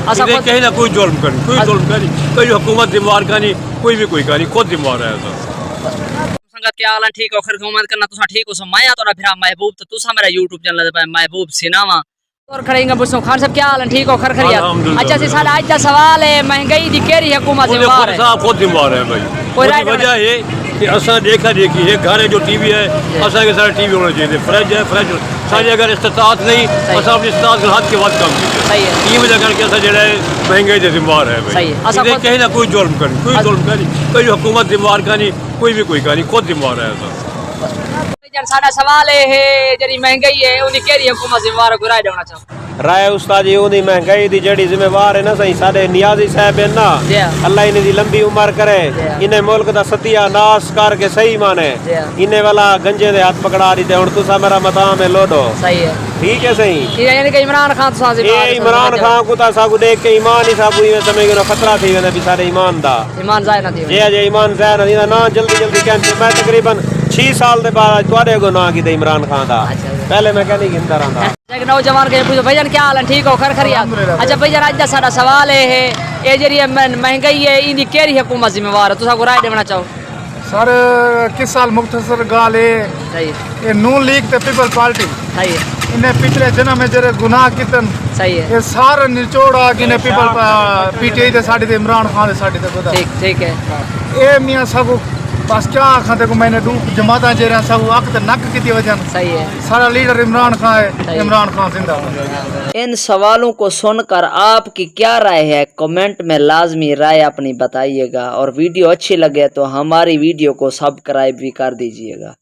कहीं ना कोई जुल्म करी कोई हुकूमत जिम्मेवार का नहीं, कोई भी कोई का नहीं, खुद जिम्मेवार है। संगत क्या हाल है? ठीक हो? खैर उम्मीद करना तुसा ठीक हो। मैं तोरा फिर महबूब तो तुसा मेरा यूट्यूब चैनल पे महबूब सिनेमा और खड़ेंगे बुसो खान साहब क्या हाल है? ठीक हो? खैर खैरियत? अच्छा सी साडा आज का सवाल है, महंगाई दी केरी हुकूमत जिम्मेवार है? साहब खुद जिम्मेवार है भाई। कोई वजह है कि असा देखा देखी है, घर है जो टीवी है, असा के सारे टीवी होना चाहिए, फ्रिज है फ्रिज सारी अगर इस्तात नहीं असा अपनी इस्तात के हाथ के बाद काम कीजिए। ये वजह करके असा जो है महंगाई से जिम्मेवार है भाई। कहीं ना कोई जुल्म करी कोई हुकूमत जिम्मेवार का नहीं, कोई भी कोई का नहीं, खुद जिम्मेवार है। साडा सवाल है जरी महंगाई है उन्हें केरी हुकूमत जिम्मेवार को राय देना चाहो? राय उस्ताद जी उन्हीं महंगाई दी जड़ी जिम्मेवार है ना सही साडे नियाजी साहब है ना, अल्लाह इन्हें दी लंबी उम्र करे, इन्हें मुल्क दा सतिया नाश करके सही माने, इन्हें वाला गंजे दे हाथ पकड़ा दी ते हुन तुसा मेरा मताम है लोडो। सही है, ठीक है सही। ये यानी कि इमरान खान तुसा से ये इमरान खान को ता सागु देख के ईमान ही साबु में समय के खतरा थी वेंदा भी सारे ईमान दा ईमान जाए ना दी जे ईमान जाए ना दी ना जल्दी जल्दी कैंसिल। मैं तकरीबन 6 साल दे बाद तुहाडे को ना की इमरान खान दा, पहले मैं कहनी गिनता रहंदा। एक नौजवान के पूछो भाईजान क्या हाल है? ठीक हो? खैर खैरियत? अच्छा भाईजान आज दा साडा सवाल है ये जरी महंगाई है इंदी केरी हुकूमत जिम्मेवार है? तुसा को राय देना चाहो? सर किस साल मुख्तसर गाल है सही ये नून लीग ते पीपल पार्टी सही है इन्हें पिछले जन्म में जरे गुनाह कितन सही है ये सारा निचोड़ा कि इन्हें पीपल पीटीआई दे साडी ते इमरान खान दे साडी ते पता ठीक है ए मियां सब बस क्या आखा देखो मैंने दू जमाता जे रहा सब अक ते नक की वजह सही है सारा लीडर इमरान खान है, इमरान खान जिंदाबाद। इन सवालों को सुनकर आपकी क्या राय है कमेंट में लाजमी राय अपनी बताइएगा और वीडियो अच्छी लगे तो हमारी वीडियो को सब्सक्राइब भी कर दीजिएगा।